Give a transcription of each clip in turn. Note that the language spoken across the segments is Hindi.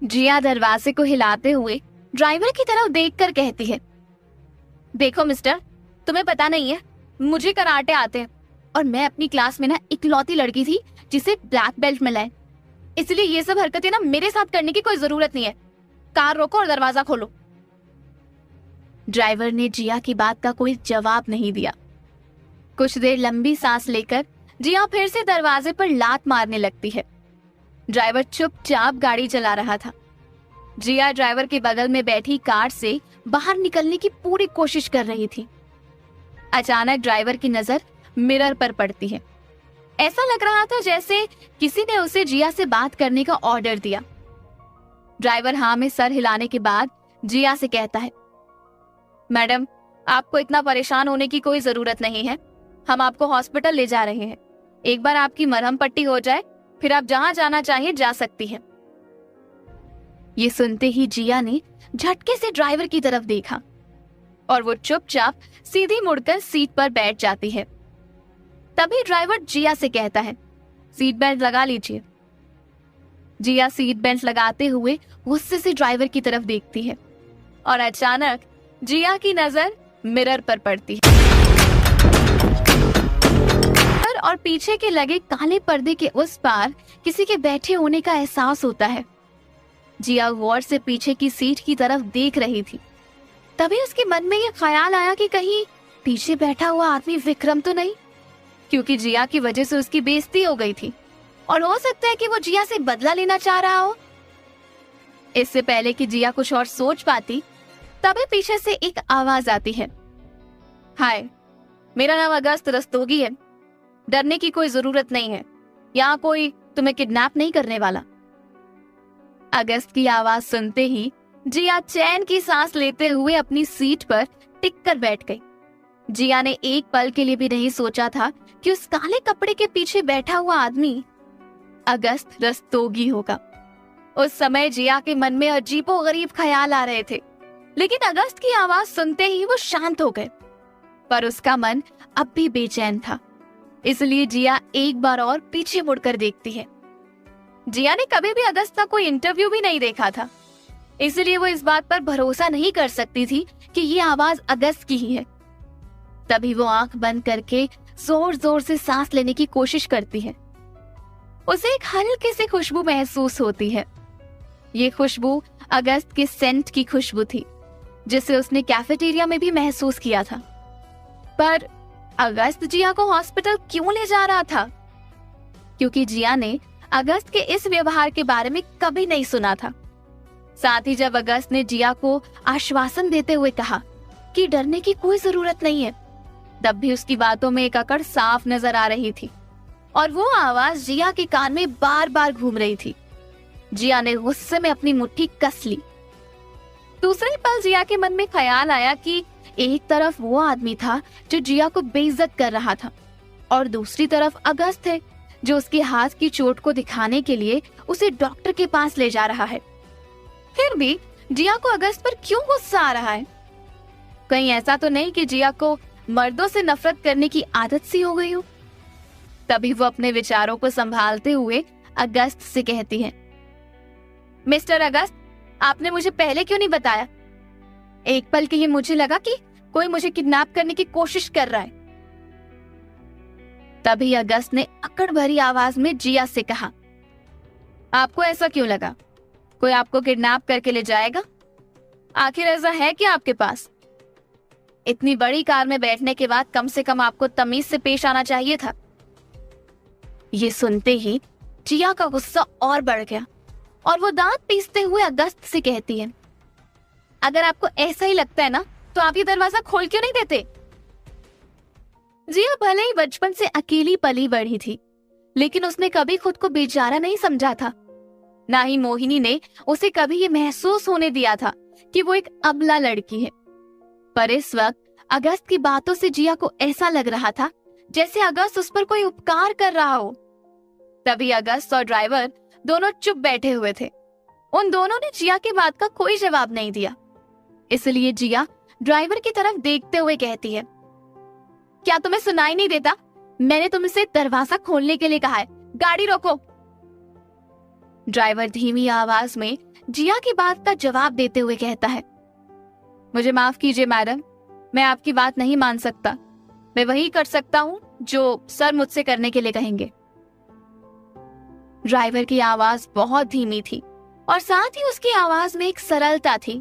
जिया दरवाजे को हिलाते हुए ड्राइवर की तरफ देखकर कहती है, देखो मिस्टर, तुम्हें पता नहीं है, मुझे कराटे आते हैं और मैं अपनी क्लास में ना इकलौती लड़की थी जिसे ब्लैक बेल्ट मिला है। इसलिए ये सब हरकतें ना मेरे साथ करने की कोई जरूरत नहीं है। कार रोको और दरवाजा खोलो। ड्राइवर ने जिया की बात का कोई जवाब नहीं दिया। कुछ देर लंबी सांस लेकर जिया फिर से दरवाजे पर लात मारने लगती है। ड्राइवर चुपचाप गाड़ी चला रहा था। जिया ड्राइवर के बगल में बैठी कार से बाहर निकलने की पूरी कोशिश कर रही थी। अचानक ड्राइवर की नजर मिरर पर पड़ती है। ऐसा लग रहा था जैसे किसी ने उसे जिया से बात करने का ऑर्डर दिया। ड्राइवर हाँ में सर हिलाने के बाद जिया से कहता है, मैडम, आपको इतना परेशान होने की कोई जरूरत नहीं है। हम आपको हॉस्पिटल ले जा रहे हैं। एक बार आपकी मरहम पट्टी हो जाए, फिर आप जहां जाना चाहिए जा सकती हैं। ये सुनते ही जिया ने झटके से ड्राइवर की तरफ देखा और वो चुपचाप सीधी मुड़कर सीट पर बैठ जाती है। तभी ड्राइवर जिया से कहता है, सीट बेल्ट लगा लीजिए। जिया सीट बेल्ट लगाते हुए गुस्से से ड्राइवर की तरफ देखती है और अचानक जिया की नजर मिरर पर पड़ती है और पीछे के लगे काले पर्दे के उस पार किसी के बैठे होने का एहसास होता है। जिया गौर से पीछे की सीट की तरफ देख रही थी। तभी उसके मन में यह ख्याल आया कि कहीं पीछे बैठा हुआ आदमी विक्रम तो नहीं, क्योंकि जिया की वजह से उसकी बेइज्जती हो गई थी और हो सकता है कि वो जिया से बदला लेना चाह रहा हो। इससे पहले कि जिया कुछ और सोच पाती, तभी पीछे से एक आवाज आती है, हाय, मेरा नाम अगस्त रस्तोगी है। डरने की कोई जरूरत नहीं है। यहाँ कोई तुम्हें किडनैप नहीं करने वाला। अगस्त की आवाज सुनते ही जिया चैन की सांस लेते हुए अपनी सीट पर टिक कर बैठ गई। जिया ने एक पल के लिए भी नहीं सोचा था कि उस काले कपड़े के पीछे बैठा हुआ आदमी अगस्त रस्तोगी होगा। उस समय जिया के मन में अजीबोगरीब ख्याल आ रहे थे, लेकिन अगस्त की आवाज सुनते ही वो शांत हो गए। पर उसका मन अब भी बेचैन था, इसलिए जिया एक बार और पीछे मुड़कर देखती है। जिया ने कभी भी अगस्त का कोई इंटरव्यू भी नहीं देखा था, इसलिए वो इस बात पर भरोसा नहीं कर सकती थी कि ये आवाज अगस्त की ही है। तभी वो आंख बंद करके जोर जोर से सांस लेने की कोशिश करती है। उसे एक हल्की सी खुशबू महसूस होती है। ये खुशबू अगस्त के सेंट की खुशबू थी, जिसे उसने कैफेटेरिया में भी महसूस किया था। पर अगस्त जिया को हॉस्पिटल क्यों ले जा रहा था? क्योंकि जिया ने अगस्त के इस व्यवहार के बारे में कभी नहीं सुना था। साथ ही जब अगस्त ने जिया को आश्वासन देते हुए कहा कि डरने की कोई जरूरत नहीं है, तब भी उसकी बातों में एक अकड़ साफ नजर आ रही थी और वो आवाज जिया के कान में बार बार घूम रही थी। जिया ने गुस्से में अपनी मुट्ठी कस ली। दूसरे पल जिया के मन में ख्याल आया कि एक तरफ वो आदमी था जो जिया को बेइज्जत कर रहा था और दूसरी तरफ अगस्त है जो उसके हाथ की चोट को दिखाने के लिए उसे डॉक्टर के पास ले जा रहा है। फिर भी जिया को अगस्त पर क्यों गुस्सा आ रहा है? कहीं ऐसा तो नहीं कि जिया को मर्दों से नफरत करने की आदत सी हो गई हो? तभी वो अपने विचारों को संभालते हुए अगस्त से कहती है, मिस्टर अगस्त, आपने मुझे पहले क्यों नहीं बताया? एक पल के लिए मुझे लगा कि कोई मुझे किडनैप करने की कोशिश कर रहा है। तभी अगस्त ने अकड़ भरी आवाज में जिया से कहा, आपको ऐसा क्यों लगा? कोई आपको किडनैप करके ले जाएगा? आखिर ऐसा है क्या आपके पास? इतनी बड़ी कार में बैठने के बाद कम से कम आपको तमीज से पेश आना चाहिए था। ये सुनते ही जिया का गुस्सा और बढ़ गया और वो दांत पीसते हुए अगस्त से कहती है, अगर आपको ऐसा ही लगता है ना, तो आप ये दरवाजा खोल क्यों नहीं देते? जिया भले ही बचपन से अकेली पली बढ़ी थी, लेकिन उसने कभी खुद को बेचारा नहीं समझा था। ना ही मोहिनी ने उसे कभी ये महसूस होने दिया था कि वो एक अबला लड़की है। पर इस वक्त अगस्त की बातों से जिया को ऐसा लग रहा था जैसे अगस्त उस पर कोई उपकार कर रहा हो। तभी अगस्त और ड्राइवर दोनों चुप बैठे हुए थे। उन दोनों ने जिया की बात का कोई जवाब नहीं दिया। इसलिए जिया ड्राइवर की तरफ देखते हुए कहती है, क्या तुम्हें सुनाई नहीं देता? मैंने तुमसे दरवाजा खोलने के लिए कहा है, गाड़ी रोको। ड्राइवर धीमी आवाज में जिया की बात का जवाब देते हुए कहता है, मुझे माफ कीजिए मैडम, मैं आपकी बात नहीं मान सकता। मैं वही कर सकता हूँ जो सर मुझसे करने के लिए कहेंगे। ड्राइवर की आवाज बहुत धीमी थी और साथ ही उसकी आवाज में एक सरलता थी।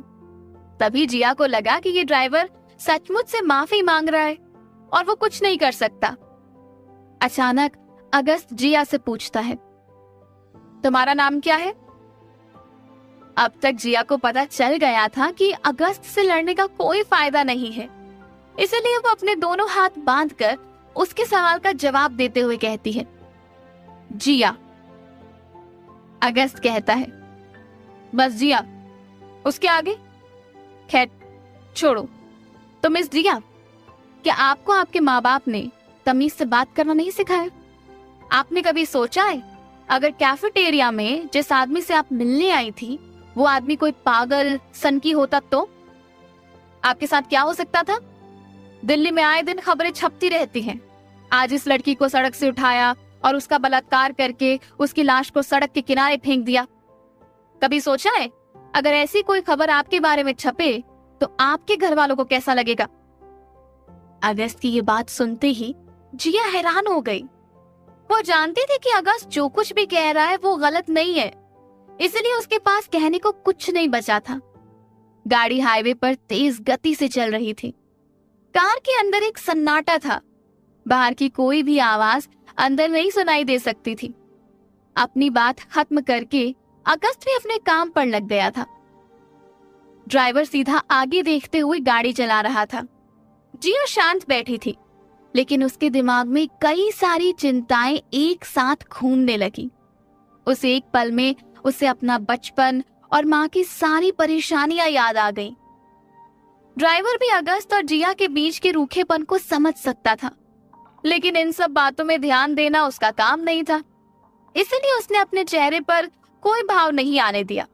तभी जिया को लगा कि ये ड्राइवर सचमुच से माफी मांग रहा है और वो कुछ नहीं कर सकता। अचानक अगस्त जिया से पूछता है, तुम्हारा नाम क्या है? अब तक जिया को पता चल गया था कि अगस्त से लड़ने का कोई फायदा नहीं है, इसलिए वो अपने दोनों हाथ बांधकर उसके सवाल का जवाब देते हुए कहती है, जिया। अगस्त कहता है, बस जिया, उसके आगे? खैर छोड़ो। तो मिस जिया, क्या आपको आपके माँ बाप ने तमीज से बात करना नहीं सिखाया? आपने कभी सोचा है अगर कैफेटेरिया में जिस आदमी से आप मिलने आई थी वो आदमी कोई पागल सनकी होता तो आपके साथ क्या हो सकता था? दिल्ली में आए दिन खबरें छपती रहती हैं। आज इस लड़की को सड़क से उठाया और उसका बलात्कार करके उसकी लाश को सड़क के किनारे फेंक दिया। कभी सोचा है अगर ऐसी कोई खबर आपके बारे में छपे तो आपके घर वालों को कैसा लगेगा? अगस्त की ये बात सुनते ही जिया हैरान हो गई। वो जानती थी कि अगस्त जो कुछ भी कह रहा है वो गलत नहीं है, इसलिए उसके पास कहने को कुछ नहीं बचा था। गाड़ी हाईवे पर तेज गति से चल रही थी। कार के अंदर एक सन्नाटा था। बाहर की कोई भी आवाज अंदर नहीं सुनाई दे सकती थी। अपनी बात खत्म करके अगस्त भी अपने काम पर लग गया था। ड्राइवर सीधा आगे देखते हुए गाड़ी चला रहा था। जिया शांत बैठी थी, लेकिन उसके दिमाग में कई सारी चिंताएं एक साथ घूमने लगी। उस एक पल में उसे अपना बचपन और माँ की सारी परेशानियां याद आ गईं। ड्राइवर भी अगस्त और जिया के बीच के रूखेपन को समझ सकता था, लेकिन इन सब बातों में ध्यान देना उसका काम नहीं था, इसलिए उसने अपने चेहरे पर कोई भाव नहीं आने दिया।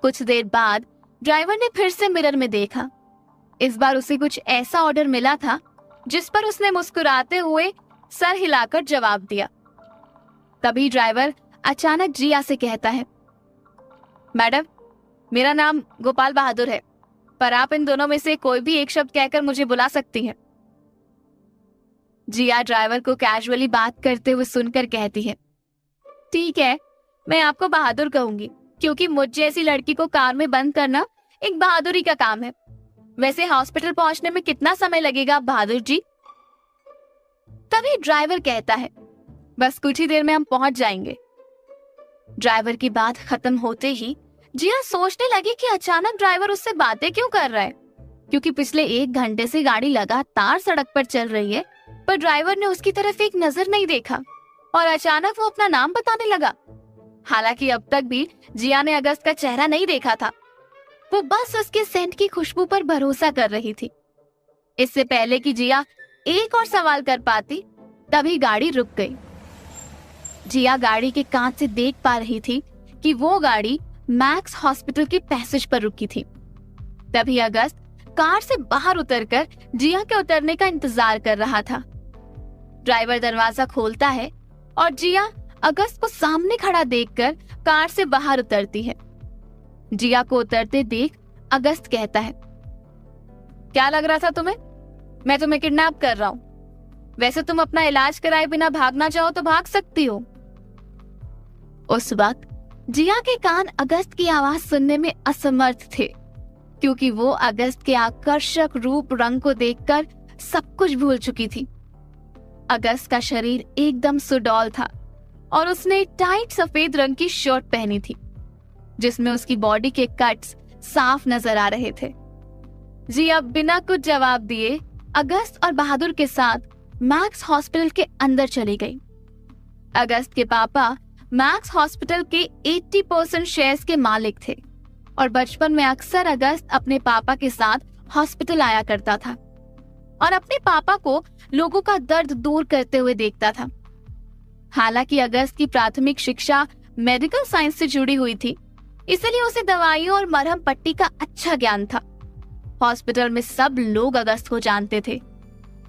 कुछ देर बाद ड्राइवर ने फिर से मिरर में देखा। इस बार उसे कुछ ऐसा ऑर्डर मिला था जिस पर उसने मुस्कुराते हुए सर हिलाकर जवाब दिया। तभी ड्राइवर अचानक जिया से कहता है, मैडम, मेरा नाम गोपाल बहादुर है, पर आप इन दोनों में से कोई भी एक शब्द कहकर मुझे बुला सकती हैं। जिया ड्राइवर को कैजुअली बात करते हुए सुनकर कहती है, ठीक है, मैं आपको बहादुर कहूंगी, क्योंकि मुझ जैसी लड़की को कार में बंद करना एक बहादुरी का काम है। वैसे हॉस्पिटल पहुंचने में कितना समय लगेगा बहादुर जी? तभी ड्राइवर कहता है, बस कुछ ही देर में हम पहुंच जाएंगे। ड्राइवर की बात खत्म होते ही जिया सोचने लगी कि अचानक ड्राइवर उससे बातें क्यों कर रहा है, क्योंकि पिछले 1 घंटे से गाड़ी लगातार सड़क पर चल रही है, पर ड्राइवर ने उसकी तरफ एक नजर नहीं देखा और अचानक वो अपना नाम बताने लगा। हालांकि अब तक भी जिया ने अगस्त का चेहरा नहीं देखा था, वो बस उसके सेंट की खुशबू पर भरोसा कर रही थी। इससे पहले कि जिया एक और सवाल कर पाती, तभी गाड़ी रुक गई। जिया गाड़ी के कांच से देख पा रही थी कि वो गाड़ी मैक्स हॉस्पिटल के पैसेज पर रुकी थी। तभी अगस्त कार से बाहर उतरकर जिया के उतरने का इंतजार कर रहा था। ड्राइवर दरवाजा खोलता है और जिया अगस्त को सामने खड़ा देखकर कार से बाहर उतरती है। जिया को उतरते देख अगस्त कहता है, क्या लग रहा था तुम्हें? मैं तुम्हें किडनैप कर रहा हूँ। वैसे तुम अपना इलाज कराए बिना भागना चाहो तो भाग सकती हो। उस वक्त जिया के कान अगस्त की आवाज सुनने में असमर्थ थे, क्योंकि वो अगस्त के आकर्षक रूप रंग को देखकर सब कुछ भूल चुकी थी। अगस्त का शरीर एकदम सुडौल था और उसने टाइट सफेद रंग की शर्ट पहनी थी, जिसमें उसकी बॉडी के कट्स साफ नजर आ रहे थे। जिया बिना कुछ जवाब दिए अगस्त और बहादुर के साथ मैक्स हॉस्पिटल के अंदर चली गई। अगस्त के पापा मैक्स हॉस्पिटल के 80% शेयर्स के मालिक थे और बचपन में अक्सर अगस्त अपने पापा के साथ हॉस्पिटल आया करता था और अपने पापा को लोगों का दर्द दूर करते हुए देखता था। हालांकि अगस्त की प्राथमिक शिक्षा मेडिकल साइंस से जुड़ी हुई थी, इसलिए उसे दवाइयों और मरहम पट्टी का अच्छा ज्ञान था। हॉस्पिटल में सब लोग अगस्त को जानते थे,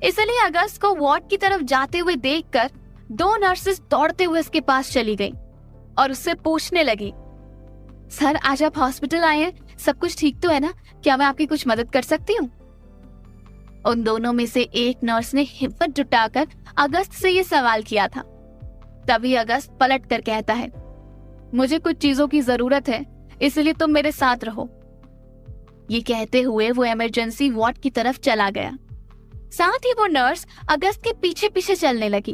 इसलिए अगस्त को वार्ड की तरफ जाते हुए देखकर 2 नर्सेस दौड़ते हुए उसके पास चली गईं। और उससे पूछने लगी, सर आज आप हॉस्पिटल आए हैं, सब कुछ ठीक तो है ना? क्या मैं आपकी कुछ मदद कर सकती हूँ? उन दोनों में से एक नर्स ने हिम्मत जुटाकर अगस्त से ये सवाल किया था। तभी अगस्त पलट कर कहता है, मुझे कुछ चीजों की जरूरत है, इसलिए तुम मेरे साथ रहो। ये कहते हुए वो इमरजेंसी वार्ड की तरफ चला गया। साथ ही वो नर्स अगस्त के पीछे पीछे चलने लगी।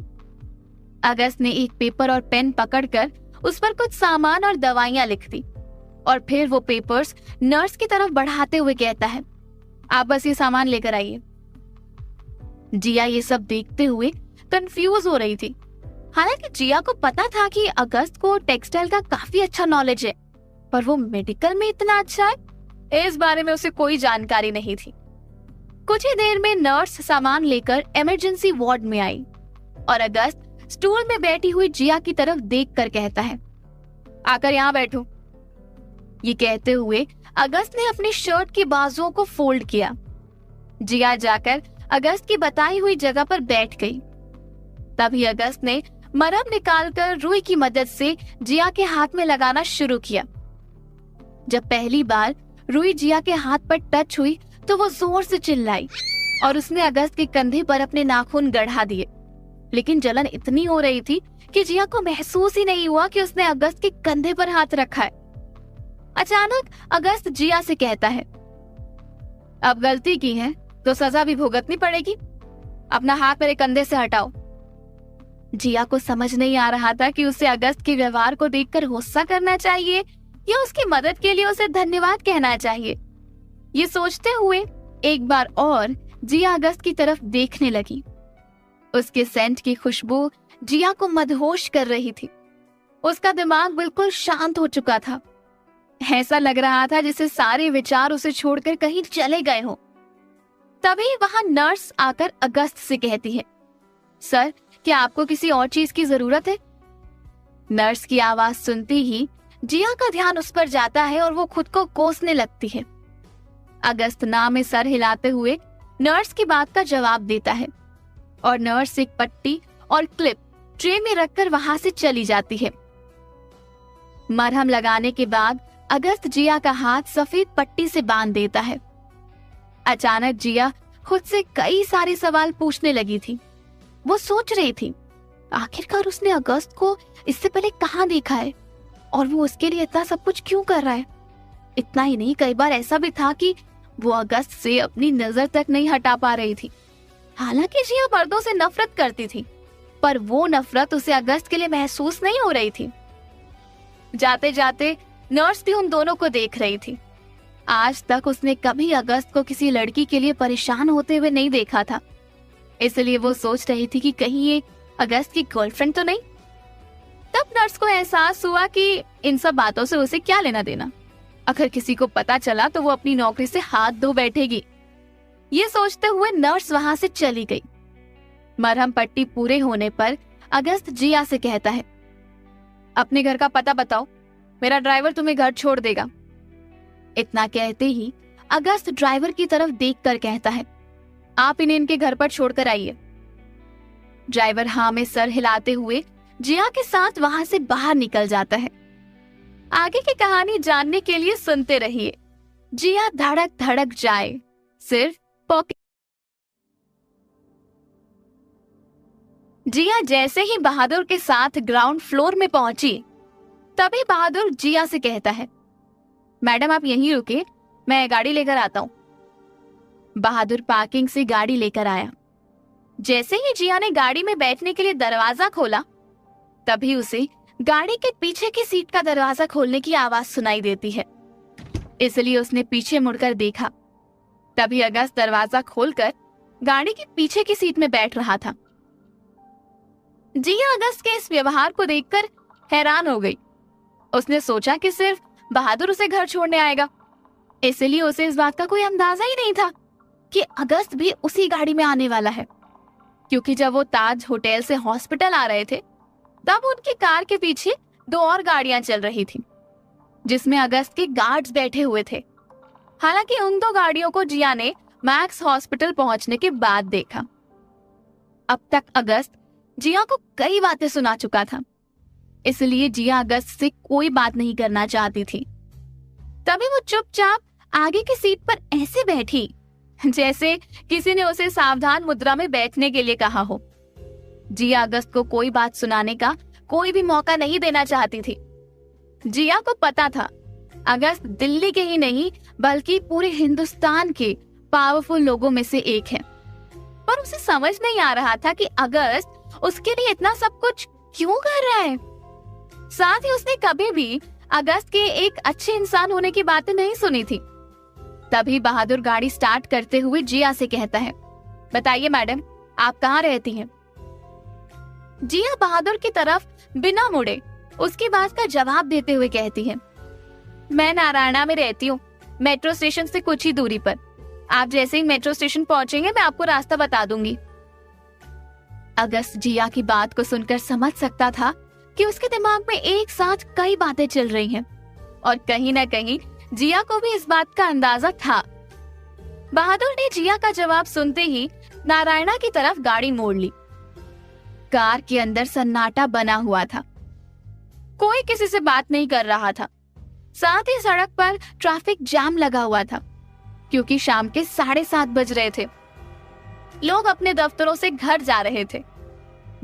अगस्त ने एक पेपर और पेन पकड़कर उस पर कुछ सामान और दवाइयां लिख दी और फिर वो पेपर्स नर्स की तरफ बढ़ाते हुए कहता है, आप बस ये सामान लेकर आइए। जिया ये सब देखते हुए कंफ्यूज हो रही थी। हालांकि जिया को पता था कि अगस्त को टेक्सटाइल का काफी अच्छा नॉलेज है, पर वो मेडिकल में इतना अच्छा है, इस बारे में उसे कोई जानकारी नहीं थी। कुछ ही देर में नर्स सामान लेकर इमरजेंसी वार्ड में आई और अगस्त स्टूल में बैठी हुई जिया की तरफ देखकर कहता है, आकर यहाँ बैठो। ये कहते हुए अगस्त ने अपनी शर्ट की बाजुओं को फोल्ड किया। जिया जाकर अगस्त की बताई हुई जगह पर बैठ गई। तभी अगस्त ने मरहम निकालकर रुई की मदद से जिया के हाथ में लगाना शुरू किया। जब पहली बार रुई जिया के हाथ पर टच हुई तो वो जोर से चिल्लाई और उसने अगस्त के कंधे पर अपने नाखून गढ़ा दिए। लेकिन जलन इतनी हो रही थी कि जिया को महसूस ही नहीं हुआ कि उसने अगस्त के कंधे पर हाथ रखा है। अचानक अगस्त जिया से कहता है, अब गलती की है तो सजा भी भुगतनी पड़ेगी, अपना हाथ मेरे कंधे से हटाओ। जिया को समझ नहीं आ रहा था कि उसे अगस्त के व्यवहार को देखकर गुस्सा करना चाहिए या उसकी मदद के लिए उसे धन्यवाद कहना चाहिए। ये सोचते हुए एक बार और जिया अगस्त की तरफ देखने लगी। उसके सेंट की खुशबू जिया को मदहोश कर रही थी। उसका दिमाग बिल्कुल शांत हो चुका था। ऐसा लग रहा था जैसे सारे विचार उसे छोड़कर कहीं चले गए हों। तभी वहां नर्स आकर अगस्त से कहती है, सर क्या आपको किसी और चीज की जरूरत है? नर्स की आवाज सुनते ही जिया का ध्यान उस पर जाता है और वो खुद को कोसने लगती है। अगस्त ना में सर हिलाते हुए नर्स की बात का जवाब देता है और नर्स एक पट्टी और क्लिप ट्रे में रखकर वहां से चली जाती है। मरहम लगाने के बाद अगस्त जिया का हाथ सफेद पट्टी से बांध देता है। अचानक जिया खुद से कई सारे सवाल पूछने लगी थी। वो सोच रही थी, आखिरकार उसने अगस्त को इससे पहले कहाँ देखा है और वो उसके लिए इतना सब कुछ क्यों कर रहा है? इतना ही नहीं, कई बार ऐसा भी था कि वो अगस्त से अपनी नजर तक नहीं हटा पा रही थी। हालांकि जिया मर्दों से नफरत करती थी, पर वो नफरत उसे अगस्त के लिए महसूस नहीं हो रही थी। जाते जाते नर्स भी उन दोनों को देख रही थी। आज तक उसने कभी अगस्त को किसी लड़की के लिए परेशान होते हुए नहीं देखा था, इसलिए वो सोच रही थी कि कहीं ये अगस्त की गर्लफ्रेंड तो नहीं। तब नर्स को एहसास हुआ कि इन सब बातों से उसे क्या लेना देना। अगर किसी को पता चला तो वो अपनी नौकरी से हाथ धो बैठेगी। ये सोचते हुए नर्स वहां से चली गई। मरहम पट्टी पूरे होने पर अगस्त जिया से कहता है, अपने घर का पता बताओ, मेरा ड्राइवर तुम्हें घर छोड़ देगा। इतना कहते ही अगस्त ड्राइवर की तरफ देखकर कहता है, आप इन्हें इनके घर पर छोड़कर आइए। ड्राइवर हाँ में सर हिलाते हुए जिया के साथ वहां से बाहर निकल जाता है। आगे की कहानी जानने के लिए सुनते रहिए। जिया धड़क धड़क जाए सिर्फ पॉकेट। जिया जैसे ही बहादुर के साथ ग्राउंड फ्लोर में पहुंची, तभी बहादुर जिया से कहता है, मैडम आप यहीं रुके, मैं गाड़ी लेकर आता हूं। बहादुर पार्किंग से गाड़ी लेकर आया। जैसे ही जिया ने गाड़ी में बैठने के लिए दरवाजा खोला, तभी उसे गाड़ी के पीछे की सीट का दरवाजा खोलने की आवाज सुनाई देती है। इसलिए उसने पीछे मुड़कर देखा। तभी अगस्त दरवाजा खोलकर गाड़ी के पीछे की सीट में बैठ रहा था। जिया अगस्त के इस व्यवहार को देखकर हैरान हो गई। उसने सोचा कि सिर्फ बहादुर उसे घर छोड़ने आएगा, इसलिए उसे इस बात का कोई अंदाजा ही नहीं था कि अगस्त भी उसी गाड़ी में आने वाला है। क्योंकि जब वो ताज होटल से हॉस्पिटल आ रहे थे, तब उनकी कार के पीछे 2 और गाड़ियां चल रही थी, जिसमें अगस्त के गार्ड्स बैठे हुए थे। हालांकि उन 2 गाड़ियों को जिया ने मैक्स हॉस्पिटल पहुंचने के बाद देखा। अब तक अगस्त जिया को कई बातें सुना चुका था। इसलिए जिया अगस्त से कोई बात नहीं करना चाहती थी। तभी वो चुपचाप आगे की सीट पर ऐसे बैठी जैसे किसी ने उसे सावधान मुद्रा में बैठने के लिए कहा हो। जिया अगस्त को कोई बात सुनाने का कोई भी मौका नहीं देना चाहती थी। जिया को पता था अगस्त दिल्ली के ही नहीं बल्कि पूरे हिंदुस्तान के पावरफुल लोगों में से एक है, पर उसे समझ नहीं आ रहा था कि अगस्त उसके लिए इतना सब कुछ क्यों कर रहा है। साथ ही उसने कभी भी अगस्त के एक अच्छे इंसान होने की बातें नहीं सुनी थी। तभी बहादुर गाड़ी स्टार्ट करते हुए जिया से कहता है, बताइए मैडम, आप कहाँ रहती हैं? जिया बहादुर की तरफ बिना मुड़े उसकी बात का जवाब देते हुए कहती है, मैं नारायणा में रहती हूँ, मेट्रो स्टेशन से कुछ ही दूरी पर। आप जैसे ही मेट्रो स्टेशन पहुंचेंगे मैं आपको रास्ता बता दूंगी। अगस्त जिया की बात को सुनकर समझ सकता था कि उसके दिमाग में एक साथ कई बातें चल रही हैं और कहीं न कहीं जिया को भी इस बात का अंदाजा था। बहादुर ने जिया का जवाब सुनते ही नारायणा की तरफ गाड़ी मोड़ ली। कार के अंदर सन्नाटा बना हुआ था, कोई किसी से बात नहीं कर रहा था। साथ ही सड़क पर ट्रैफिक जाम लगा हुआ था क्योंकि शाम के 7:30 बज रहे थे। लोग अपने दफ्तरों से घर जा रहे थे।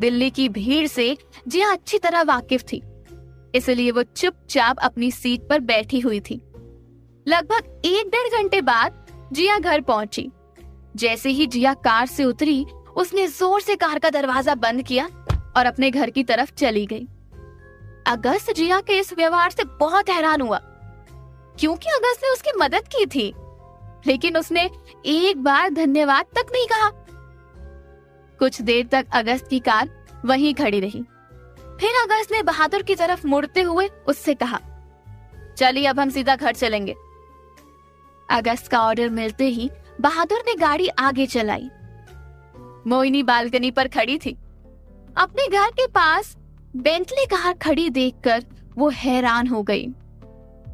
दिल्ली की भीड़ से जिया अच्छी तरह वाकिफ थी, इसलिए वो चुपचाप अपनी सीट पर बैठी हुई थी। लगभग 1-1.5 घंटे बाद जिया घर पहुंची। जैसे ही जिया कार से उतरी, उसने जोर से कार का दरवाजा बंद किया और अपने घर की तरफ चली गई। अगस्त जिया के इस व्यवहार से बहुत हैरान हुआ क्योंकि अगस्त ने उसकी मदद की थी, लेकिन उसने एक बार धन्यवाद तक नहीं कहा। कुछ देर तक अगस्त की कार वहीं खड़ी रही। फिर अगस्त ने बहादुर की तरफ मुड़ते हुए उससे कहा, चलिए अब हम सीधा घर चलेंगे। अगस्त का ऑर्डर मिलते ही बहादुर ने गाड़ी आगे चलाई। मोहिनी बालकनी पर खड़ी थी। अपने घर के पास बेंटली कार खड़ी देखकर वो हैरान हो गई।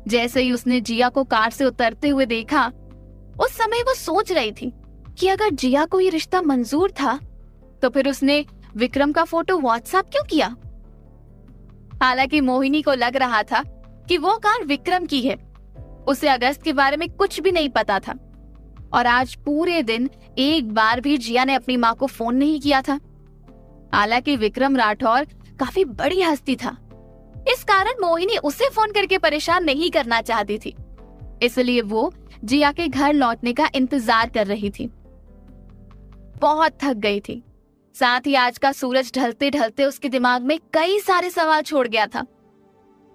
जैसे ही उसने जिया को कार से उतरते हुए देखा, उस समय वो सोच रही थी कि अगर जिया को ये रिश्ता मंजूर था तो फिर उसने विक्रम का फोटो व्हाट्सएप क्यों किया। हालांकि मोहिनी को लग रहा था कि वो कार विक्रम की है। उसे अगस्त के बारे में कुछ भी नहीं पता था और आज पूरे दिन एक बार भी जिया ने अपनी माँ को फोन नहीं किया था। हालांकि विक्रम राठौर काफी बड़ी हस्ती था, इस कारण मोहिनी उसे फोन करके परेशान नहीं करना चाहती थी, इसलिए वो जिया के घर लौटने का इंतजार कर रही थी। बहुत थक गई थी। साथ ही आज का सूरज ढलते ढलते उसके दिमाग में कई सारे सवाल छोड़ गया था।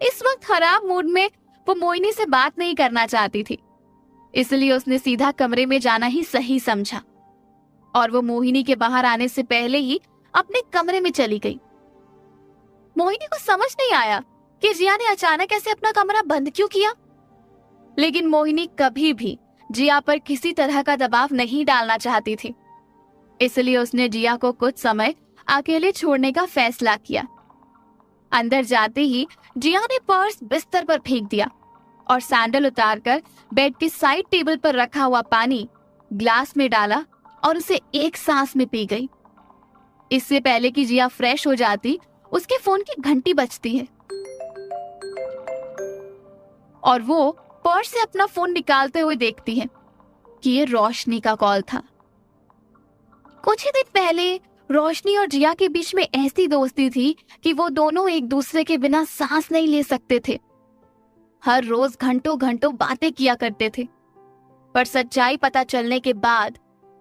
इस वक्त खराब मूड में वो मोहिनी से बात नहीं करना चाहती थी, इसलिए उसने सीधा कमरे में जाना ही सही समझा और वो मोहिनी के बाहर आने से पहले ही अपने कमरे में चली गई। मोहिनी को समझ नहीं आया कि जिया ने अचानक ऐसे अपना कमरा बंद क्यों किया, लेकिन मोहिनी कभी भी जिया पर किसी तरह का दबाव नहीं डालना चाहती थी, इसलिए उसने जिया को कुछ समय अकेले छोड़ने का फैसला किया। अंदर जाते ही जिया ने पर्स बिस्तर पर फेंक दिया और सैंडल उतारकर बेड के साइड टेबल पर रखा हुआ पानी ग्लास में डाला और उसे एक सांस में पी गई। इससे पहले कि जिया फ्रेश हो जाती, उसके फोन की घंटी बजती है और वो पर्स से अपना फोन निकालते हुए देखती है कि ये रोशनी का कॉल था। कुछ ही दिन पहले रोशनी और जिया के बीच में ऐसी दोस्ती थी कि वो दोनों एक दूसरे के बिना सांस नहीं ले सकते थे। हर रोज घंटों घंटों बातें किया करते थे, पर सच्चाई पता चलने के बाद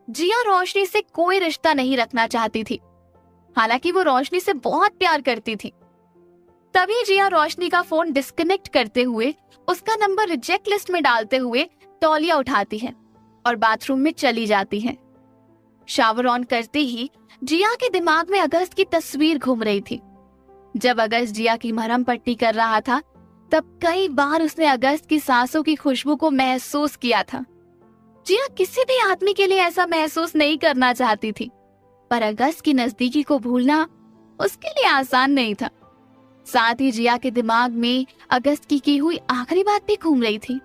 जिया रोशनी से कोई रिश्ता नहीं रखना चाहती थी। हालांकि वो रोशनी से बहुत प्यार करती थी। तभी जिया रोशनी का फोन डिस्कनेक्ट करते हुए उसका नंबर रिजेक्ट लिस्ट में डालते हुए तौलिया उठाती है और बाथरूम में चली जाती है। शावर ऑन करते ही जिया के दिमाग में अगस्त की तस्वीर घूम रही थी। जब अगस्त जिया की मरहम पट्टी कर रहा था, तब कई बार उसने अगस्त की सांसों की खुशबू को महसूस किया था। जिया किसी भी आदमी के लिए ऐसा महसूस नहीं करना चाहती थी, पर अगस्त की नजदीकी को भूलना उसके लिए आसान नहीं था। साथ ही जिया के दिमाग में अगस्त की हुई आखिरी बात भी घूम रही थी।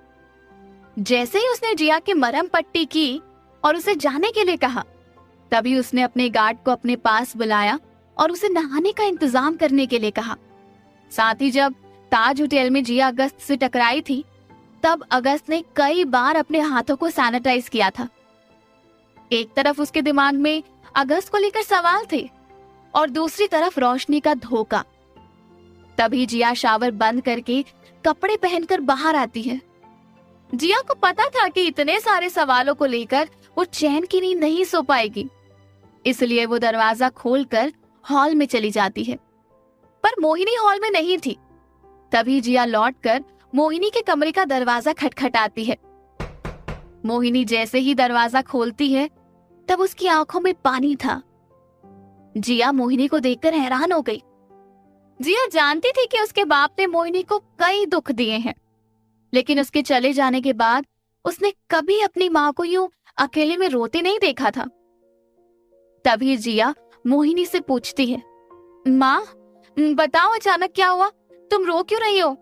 जैसे ही उसने जिया की मरहम पट्टी की और उसे जाने के लिए कहा, तभी उसने अपने गार्ड को अपने पास बुलाया और उसे नहाने का इंतजाम करने के लिए कहा। साथ ही जब ताज होटल में जिया अगस्त से टकराई थी, तब अगस्त ने कई बार अपने हाथों को सैनिटाइज किया था। एक तरफ उसके दिमाग में अगस्त को लेकर सवाल थे और दूसरी तरफ रोशनी का धोखा। तभी जिया शावर बंद करके कपड़े पहनकर बाहर आती है। जिया को पता था कि इतने सारे सवालों को लेकर वो चैन की नींद नहीं सो पाएगी, इसलिए वो दरवाजा खोलकर हॉल में चली जाती है। पर मोहिनी हॉल में नहीं थी। तभी जिया लौटकर मोहिनी के कमरे का दरवाजा खटखटाती है। मोहिनी जैसे ही दरवाजा खोलती है, तब उसकी आंखों में पानी था। जिया मोहिनी को देखकर हैरान हो गई। जिया जानती थी कि उसके बाप ने मोहिनी को कई दुख दिए हैं, लेकिन उसके चले जाने के बाद उसने कभी अपनी माँ को यूं अकेले में रोते नहीं देखा था। तभी जिया मोहिनी से पूछती है, माँ बताओ अचानक क्या हुआ, तुम रो क्यों रही हो?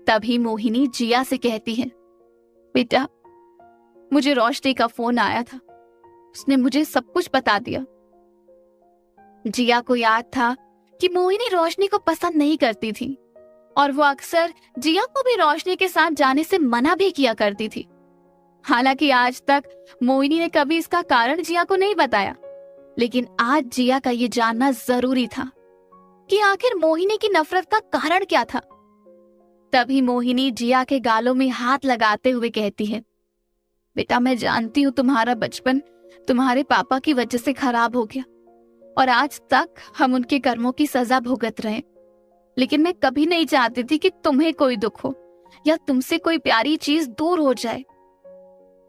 तभी मोहिनी जिया से कहती है, बेटा मुझे रोशनी का फोन आया था, उसने मुझे सब कुछ बता दिया। जिया को याद था कि मोहिनी रोशनी को पसंद नहीं करती थी और वो अक्सर जिया को भी रोशनी के साथ जाने से मना भी किया करती थी। हालांकि आज तक मोहिनी ने कभी इसका कारण जिया को नहीं बताया, लेकिन आज जिया का ये जानना जरूरी था कि आखिर मोहिनी की नफरत का कारण क्या था। तभी मोहिनी जिया के गालों में हाथ लगाते हुए कहती है, बेटा मैं जानती हूँ तुम्हारा बचपन तुम्हारे पापा की वजह से खराब हो गया और आज तक हम उनके कर्मों की सजा भुगत रहे, लेकिन मैं कभी नहीं चाहती थी कि तुम्हें कोई दुख हो या तुमसे कोई प्यारी चीज दूर हो जाए,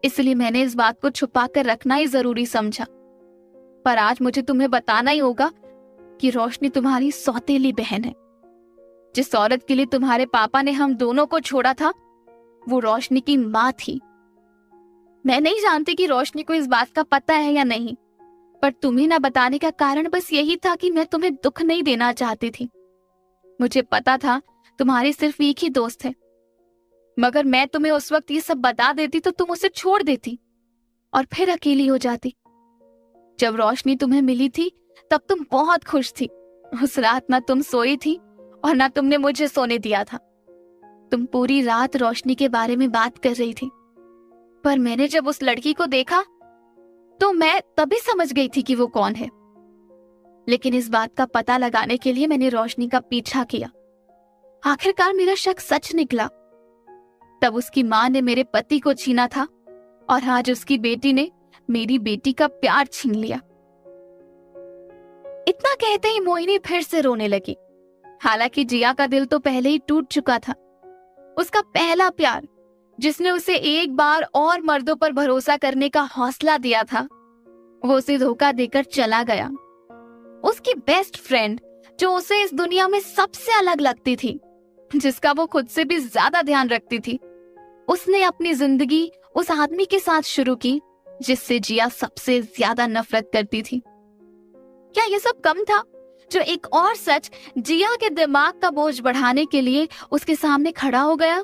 इसलिए मैंने इस बात को छुपा कर रखना ही जरूरी समझा। पर आज मुझे तुम्हें बताना ही होगा कि रोशनी तुम्हारी सौतेली बहन है। जिस औरत के लिए तुम्हारे पापा ने हम दोनों को छोड़ा था, वो रोशनी की माँ थी। मैं नहीं जानती कि रोशनी को इस बात का पता है या नहीं, पर तुम्हें ना बताने का कारण बस यही था कि मैं तुम्हें दुख नहीं देना चाहती थी। मुझे पता था तुम्हारी सिर्फ एक ही दोस्त है, मगर मैं तुम्हें उस वक्त ये सब बता देती तो तुम उसे छोड़ देती और फिर अकेली हो जाती। जब रोशनी तुम्हें मिली थी तब तुम बहुत खुश थी। उस रात ना तुम सोई थी और ना तुमने मुझे सोने दिया था। तुम पूरी रात रोशनी के बारे में बात कर रही थी, पर मैंने जब उस लड़की को देखा तो मैं तभी समझ गई थी कि वो कौन है। लेकिन इस बात का पता लगाने के लिए मैंने रोशनी का पीछा किया। आखिरकार मेरा शक सच निकला। तब उसकी माँ ने मेरे पति को छीना था और आज उसकी बेटी ने मेरी बेटी का प्यार छीन लिया। इतना कहते ही मोहिनी फिर से रोने लगी। हालांकि जिया का दिल तो पहले ही टूट चुका था। उसका पहला प्यार, जिसने उसे एक बार और मर्दों पर भरोसा करने का हौसला दिया था, वो उसे धोखा देकर चला गया। उसकी बेस्ट फ्रेंड, जो उसे इस दुनिया में सबसे अलग लगती थी, जिसका वो खुद से भी ज्यादा ध्यान रखती थी, उसने अपनी जिंदगी उस आदमी के साथ शुरू की जिससे जिया सबसे ज्यादा नफरत करती थी। क्या ये सब कम था जो एक और सच जिया के दिमाग का बोझ बढ़ाने के लिए उसके सामने खड़ा हो गया?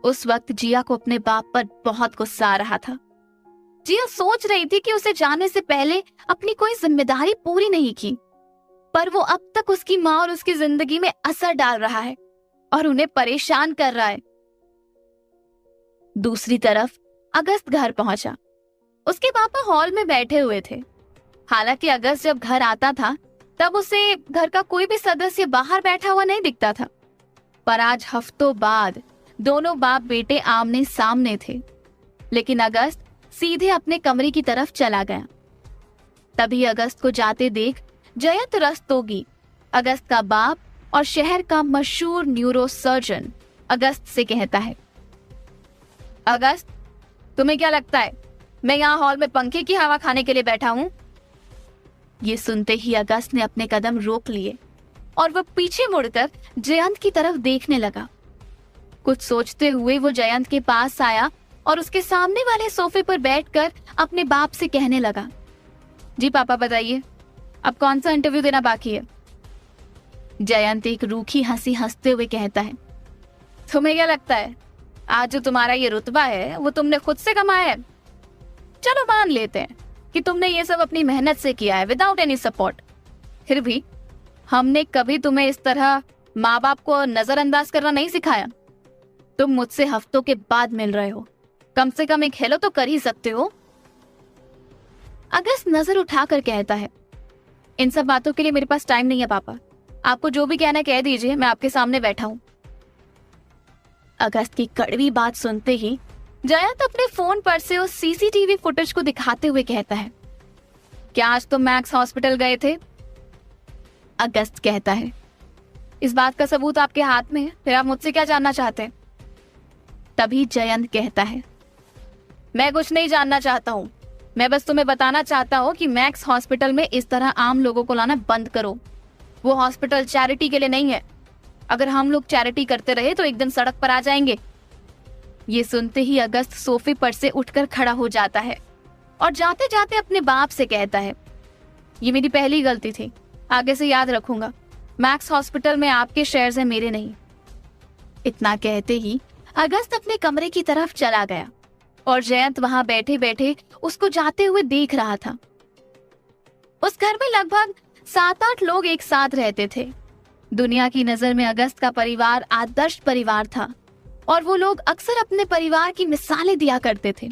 उस वक्त जिया को अपने बाप पर बहुत गुस्सा आ रहा था। जिया सोच रही थी कि उसे जाने से पहले अपनी कोई जिम्मेदारी पूरी नहीं की, पर वो अब तक उसकी माँ और उसकी जिंदगी में असर डाल रहा है और उन्हें परेशान कर रहा है। दूसरी तरफ अगस्त घर पहुंचा। उसके पापा हॉल में बैठे हुए थे। हालांकि अगस्त जब घर आता था तब उसे घर का कोई भी सदस्य बाहर बैठा हुआ नहीं दिखता था, पर आज हफ्तों बाद दोनों बाप बेटे आमने सामने थे। लेकिन अगस्त सीधे अपने कमरे की तरफ चला गया। तभी अगस्त को जाते देख जयंत रस्तोगी, अगस्त का बाप और शहर का मशहूर न्यूरो सर्जन, अगस्त से कहता है, अगस्त तुम्हें क्या लगता है मैं यहाँ हॉल में पंखे की हवा खाने के लिए बैठा हूँ? ये सुनते ही अगस्त ने अपने कदम रोक लिए और वह पीछे मुड़कर जयंत की तरफ देखने लगा। कुछ सोचते हुए वो जयंत के पास आया और उसके सामने वाले सोफे पर बैठकर अपने बाप से कहने लगा, जी पापा बताइए, अब कौन सा इंटरव्यू देना बाकी है? जयंत एक रूखी हंसी हंसते हुए कहता है, तुम्हें क्या लगता है आज जो तुम्हारा ये रुतबा है वो तुमने खुद से कमाया है? चलो मान लेते हैं कि तुमने ये सब अपनी मेहनत से किया है विदाउट एनी सपोर्ट। फिर भी हमने कभी तुम्हें इस तरह माँ बाप को नजरअंदाज करना नहीं सिखाया। तुम मुझसे हफ्तों के बाद मिल रहे हो, कम से कम एक हेलो तो कर ही सकते हो। अगस्त नजर उठाकर कहता है, इन सब बातों के लिए मेरे पास टाइम नहीं है पापा, आपको जो भी कहना कह दीजिए, मैं आपके सामने बैठा हूं। अगस्त की कड़वी बात सुनते ही जयंत अपने फोन पर से उस सीसीटीवी फुटेज को दिखाते हुए कहता है, क्या आज तुम मैक्स हॉस्पिटल गए थे? अगस्त कहता है, इस बात का सबूत आपके हाथ में है, फिर आप मुझसे क्या जानना चाहते हैं? तभी जयंत कहता है, मैं कुछ नहीं जानना चाहता हूं, मैं बस तुम्हें बताना चाहता हूं कि मैक्स हॉस्पिटल में इस तरह आम लोगों को लाना बंद करो। वो हॉस्पिटल चैरिटी के लिए नहीं है। अगर हम लोग चैरिटी करते रहे तो एक दिन सड़क पर आ जाएंगे। ये सुनते ही अगस्त सोफे पर से उठकर खड़ा हो जाता है और जाते जाते अपने बाप से कहता है, ये मेरी पहली गलती थी, आगे से याद रखूंगा। मैक्स हॉस्पिटल में आपके शेयर्स हैं, मेरे नहीं। इतना कहते ही अगस्त अपने कमरे की तरफ चला गया और जयंत वहां बैठे बैठे उसको जाते हुए देख रहा था। उस घर में लगभग 7-8 लोग एक साथ रहते थे। दुनिया की नजर में अगस्त का परिवार आदर्श परिवार था और वो लोग अक्सर अपने परिवार की मिसालें दिया करते थे।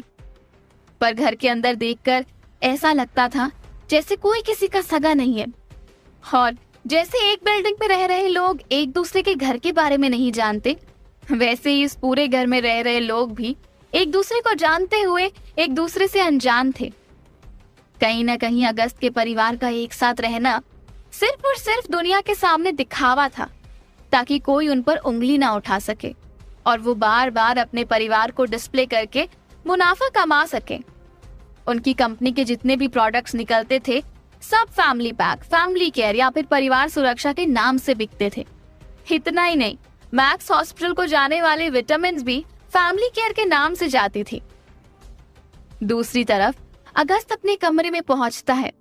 पर घर के अंदर देखकर ऐसा लगता था जैसे कोई किसी का सगा नहीं है, और जैसे एक बिल्डिंग में रह रहे लोग एक दूसरे के घर के बारे में नहीं जानते, वैसे ही इस पूरे घर में रह रहे लोग भी एक दूसरे को जानते हुए एक दूसरे से अनजान थे। कहीं ना कहीं अगस्त के परिवार का एक साथ रहना सिर्फ और सिर्फ दुनिया के सामने दिखावा था, ताकि कोई उन पर उंगली ना उठा सके और वो बार बार अपने परिवार को डिस्प्ले करके मुनाफा कमा सके। उनकी कंपनी के जितने भी प्रोडक्ट्स निकलते थे, सब फैमिली पैक, फैमिली केयर या फिर परिवार सुरक्षा के नाम से बिकते थे। इतना ही नहीं, मैक्स हॉस्पिटल को जाने वाले विटामिन भी फैमिली केयर के नाम से जाती थी। दूसरी तरफ अगस्त अपने कमरे में पहुंचता है।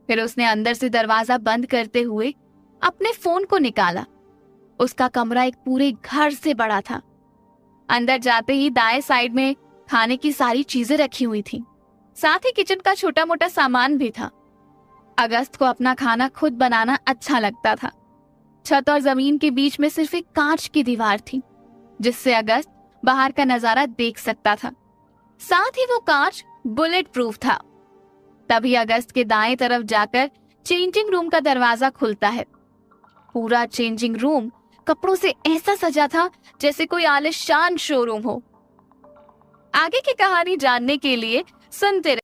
फिर उसने अंदर से दरवाजा बंद करते हुए अपने फोन को निकाला। उसका कमरा एक पूरे घर से बड़ा था। अंदर जाते ही दाएं साइड में खाने की सारी चीजें रखी हुई थी, साथ ही किचन का छोटा मोटा सामान भी था। अगस्त को अपना खाना खुद बनाना अच्छा लगता था। छत और जमीन के बीच में सिर्फ एक कांच की दीवार थी, जिससे अगस्त बाहर का नजारा देख सकता था। साथ ही वो कांच बुलेट प्रूफ था। तभी अगस्त के दाएं तरफ जाकर चेंजिंग रूम का दरवाजा खुलता है। पूरा चेंजिंग रूम कपड़ों से ऐसा सजा था जैसे कोई आलीशान शोरूम हो। आगे की कहानी जानने के लिए सुनते